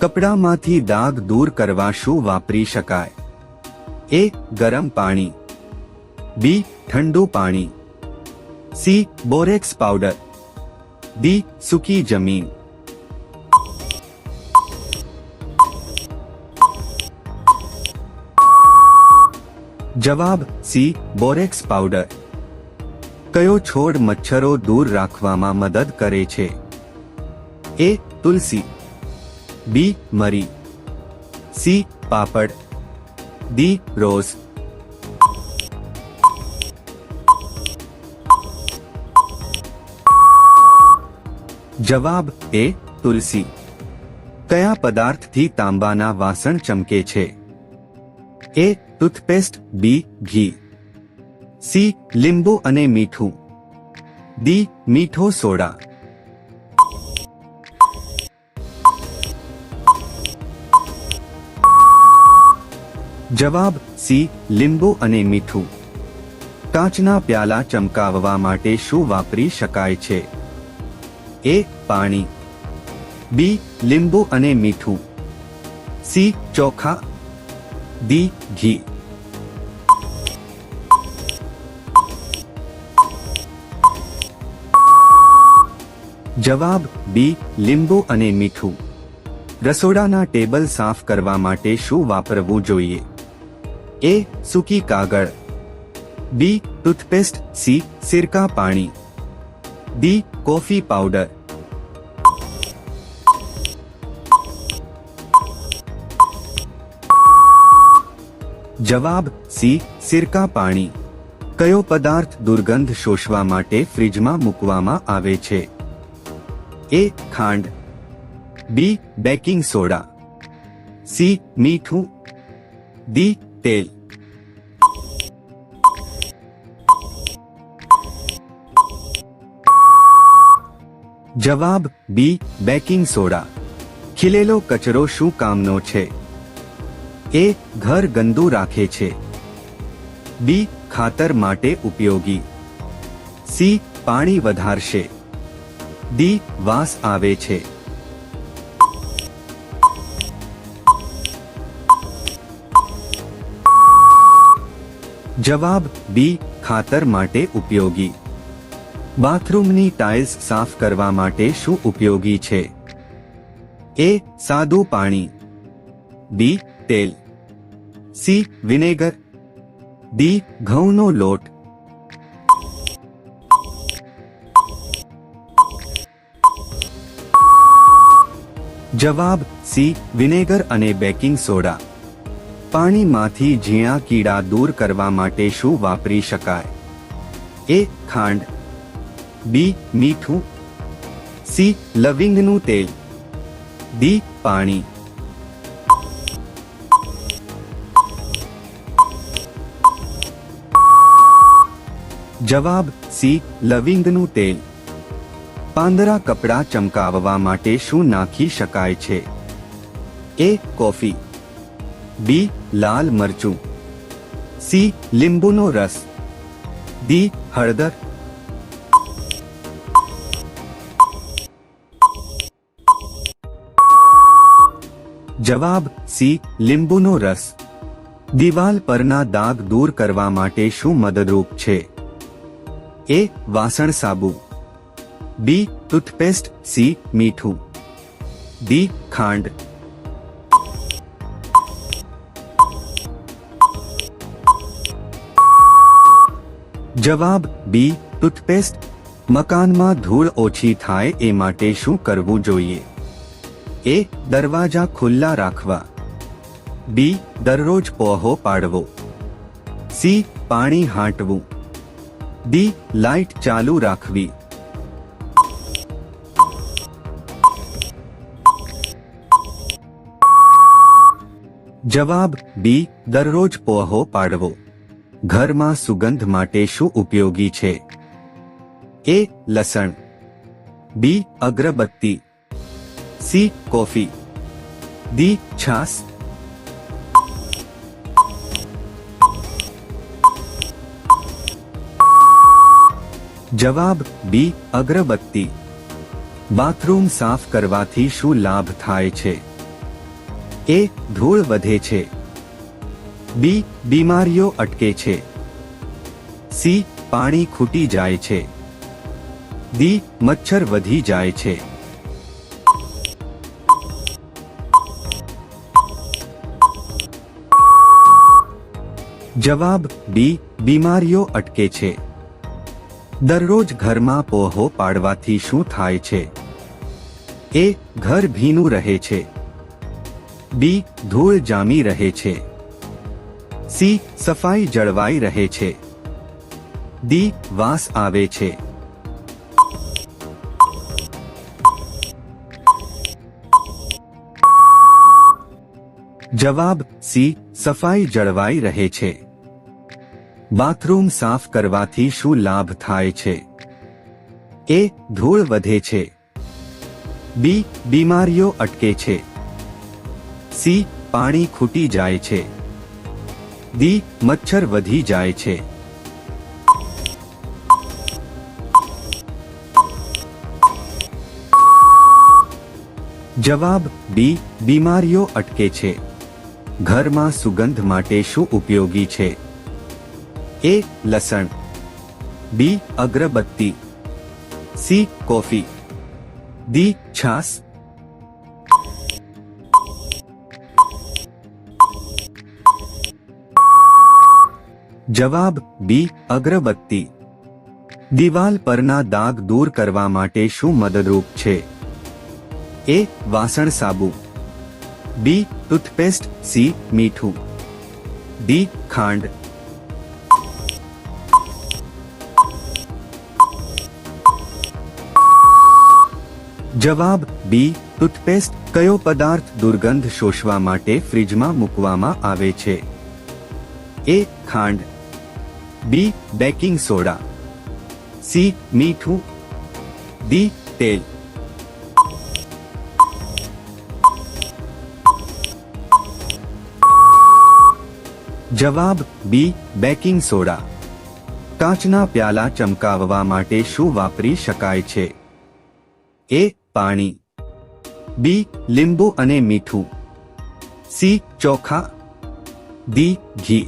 કપડામાંથી દાગ દૂર કરવા શું વાપરી શકાય? એ. ગરમ પાણી. બી. ઠંડુ પાણી. સી. Borax powder. ડી. સૂકી જમીન. જવાબ સી. Borax powder. કયો છોડ મચ્છરો દૂર રાખવામાં મદદ કરે છે? એ. તુલસી. બી. મરી. સી. પાપડ. ડી. રોઝ. જવાબ એ. તુલસી. કયા પદાર્થથી તાંબાના વાસણ ચમકે છે? એ. ટૂથપેસ્ટ. બી. ઘી. સી. લીંબુ અને મીઠું. ડી. મીઠો સોડા. જવાબ સી. લીંબુ અને મીઠું. કાચના પ્યાલા ચમકાવવા માટે શું વાપરી શકાય છે? એ. પાણી. બી. લીંબુ અને મીઠું. સી. ચોખા. ડી. ઘી. જવાબ બી. લીંબુ અને મીઠું. રસોડાના ટેબલ સાફ કરવા માટે શું વાપરવું જોઈએ? એ. સૂકી કાગળ. બી. ટૂથપેસ્ટ. સી. સિરકા પાણી. ડી. Coffee powder. જવાબ સી. સિરકા પાણી. કયો પદાર્થ દુર્ગંધ શોષવા માટે ફ્રિજમાં મૂકવામાં આવે છે? એ. ખાંડ. બી. Baking soda. સી. મીઠું. ડી. તેલ. જવાબ બી. Baking soda. ખીલેલો કચરો શું કામનો છે? એ. ઘર ગંદુ રાખે છે. બી. ખાતર માટે ઉપયોગી. સી. પાણી વધારશે. ડી. વાસ આવે છે. જવાબ બી. ખાતર માટે ઉપયોગી. બાથરૂમની ટાઇલ્સ સાફ કરવા માટે શું ઉપયોગી છે? એ. સાદું પાણી. બી. તેલ. સી. વિનેગર. ડી. ઘઉંનો લોટ. જવાબ સી. વિનેગર અને બેકિંગ સોડા. પાણીમાંથી ઝીણા કીડા દૂર કરવા માટે શું વાપરી શકાય? એ. ખાંડ. બી. મીઠું. સી. લવિંગનું તેલ. ડી. પાણી. જવાબ સી. લવિંગનું તેલ. પાંદડા કપડાં ચમકાવવા માટે શું નાખી શકાય છે? એ. કોફી. બી. લાલ મરચું. સી. લીંબુનો રસ. ડી. હળદર. જવાબ સી. લીંબુનો રસ. દિવાલ પરના દાગ દૂર કરવા માટે શું મદદરૂપ છે? એ. વાસણ સાબુ. બી. ટૂથપેસ્ટ. સી. મીઠું. ડી. ખાંડ. જવાબ બી. ટૂથપેસ્ટ. મકાનમાં ધૂળ ઓછી થાય એ માટે શું કરવું જોઈએ? એ. દરવાજા ખુલ્લા રાખવા. બી. દરરોજ પહોળો પાડવો. સી. પાણી હાંટવું. ડી. લાઇટ ચાલુ રાખવી. જવાબ બી. દરરોજ પહોળો પાડવો. ઘરમાં સુગંધ માટે શું ઉપયોગી છે? એ. લસણ. બી. અગરબત્તી. સી. કોફી. ડી. છાશ. જવાબ બી. અગરબત્તી. બાથરૂમ સાફ કરવાથી શું લાભ થાય છે? એ ધૂળ વધે છે, બી બીમારીઓ અટકે છે, સી પાણી ખૂટી જાય છે, ડી મચ્છર વધી જાય છે. જવાબ બી બીમારીઓ અટકે છે. દરરોજ ઘરમાં પોહો પાડવાથી શું થાય છે? એ ઘર ભીનું રહે છે, બી ધૂળ જામી રહે છે, સી સફાઈ જળવાઈ રહે છે, ડી વાસ આવે છે. જવાબ સી સફાઈ જળવાઈ રહે છે. બાથરૂમ સાફ કરવાથી શું લાભ થાય છે? એ ધૂળ વધે છે, બી બીમારીઓ અટકે છે, સી પાણી ખૂટી જાય છે, ડી મચ્છર વધી જાય છે. જવાબ બી બીમારીઓ અટકે છે. ઘરમાં સુગંધ માટે શું ઉપયોગી છે? એ લસણ, બી અગરબત્તી, સી કોફી, ડી છાશ. જવાબ બી અગરબત્તી. દિવાલ પરના દાગ દૂર કરવા માટે શું મદદરૂપ છે? એ વાસણ સાબુ, બી ટૂથપેસ્ટ, સી મીઠું, ડી ખાંડ. જવાબ બી ટૂથપેસ્ટ. કયો પદાર્થ દુર્ગંધ શોષવા માટે ફ્રીજમાં મૂકવામાં આવે છે? એ ખાંડ, બી બેકિંગ સોડા, સી મીઠું, ડી તેલ. જવાબ બી બેકિંગ સોડા. કાચના પ્યાલા ચમકાવવા માટે શું વાપરી શકાય છે? એ પાણી, બી લીંબુ અને મીઠું, સી ચોખા, ડી ઘી.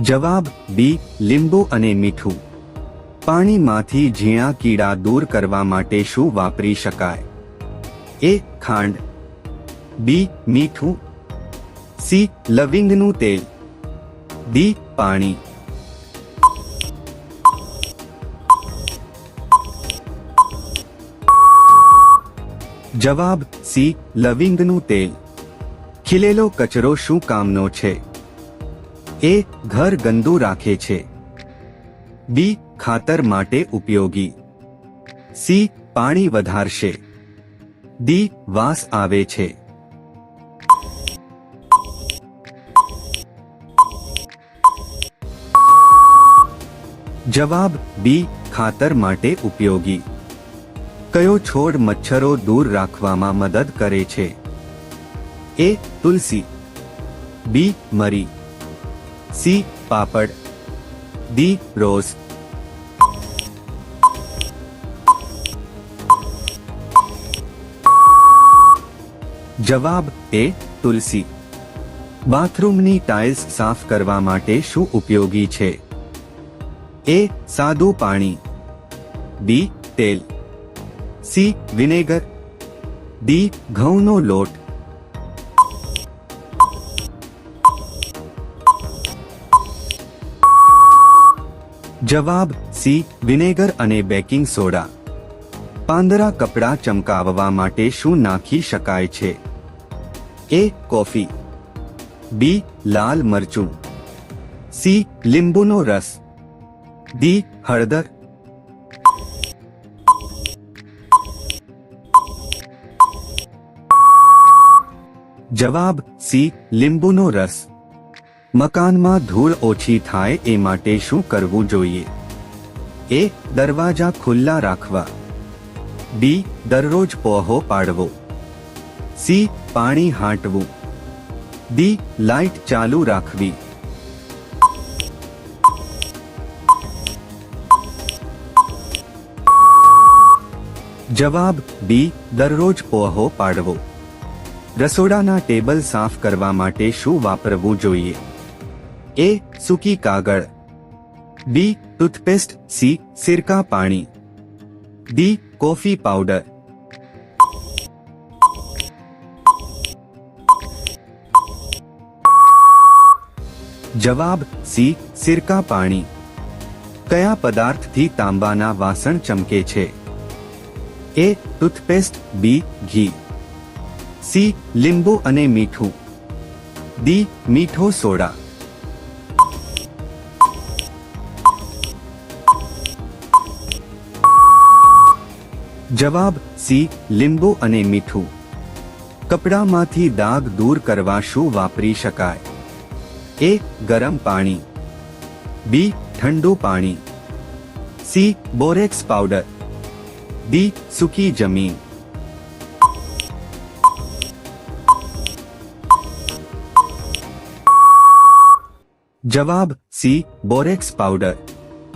જવાબ બી લીંબુ અને મીઠું. પાણીમાંથી ઝીણા કીડા દૂર કરવા માટે શું વાપરી શકાય? એ ખાંડ, બી મીઠું, સી લવિંગનું તેલ, ડી પાણી. જવાબ સી લવિંગનું તેલ. ખીલેલો કચરો શું કામનો છે? એ ઘર ગંદુ રાખે છે, બી ખાતર માટે ઉપયોગી, સી પાણી વધારશે, ડી વાસ આવે છે. જવાબ બી ખાતર માટે ઉપયોગી. કયો છોડ મચ્છરો દૂર રાખવામાં મદદ કરે છે? એ તુલસી, બી મરી, સી પાપડ, ડી રોઝ. જવાબ એ તુલસી. બાથરૂમની ટાઇલ્સ સાફ કરવા માટે શું ઉપયોગી છે? એ સાદું પાણી, બી તેલ, સી વિનેગર, ડી ઘઉંનો લોટ. જવાબ સી વિનેગર અને બેકિંગ સોડા. પાંદડા કપડાં ચમકાવવા માટે શું નાખી શકાય છે? એ કોફી, બી લાલ મરચું, સી લીંબુનો રસ, ડી હળદર. જવાબ સી લીંબુનો રસ. મકાનમાં ધૂળ ઓછી થાય એ માટે શું કરવું જોઈએ? એ દરવાજા ખુલ્લા રાખવા, બી દરરોજ પોહો પાડવો, સી પાણી હાંટવું, ડી લાઇટ ચાલુ રાખવી. જવાબ બી દરરોજ પોહો પાડવો. રસોડાના ટેબલ સાફ કરવા માટે શું વાપરવું જોઈએ? એ સૂકી કાગળ, બી ટૂથપેસ્ટ, સી સિરકા પાણી, ડી કોફી પાવડર. જવાબ સી સિરકા પાણી. કયા પદાર્થથી તાંબાના વાસણ ચમકે છે? એ ટૂથપેસ્ટ, બી ઘી, સી લીંબુ અને મીઠું, ડી મીઠો સોડા. જવાબ સી લીંબુ અને મીઠું. કપડામાંથી દાગ દૂર કરવા શું વાપરી શકાય? એ ગરમ પાણી, બી ઠંડુ પાણી, સી બોરેક્સ પાવડર, ડી સૂકી જમીન. જવાબ સી બોરેક્સ પાવડર.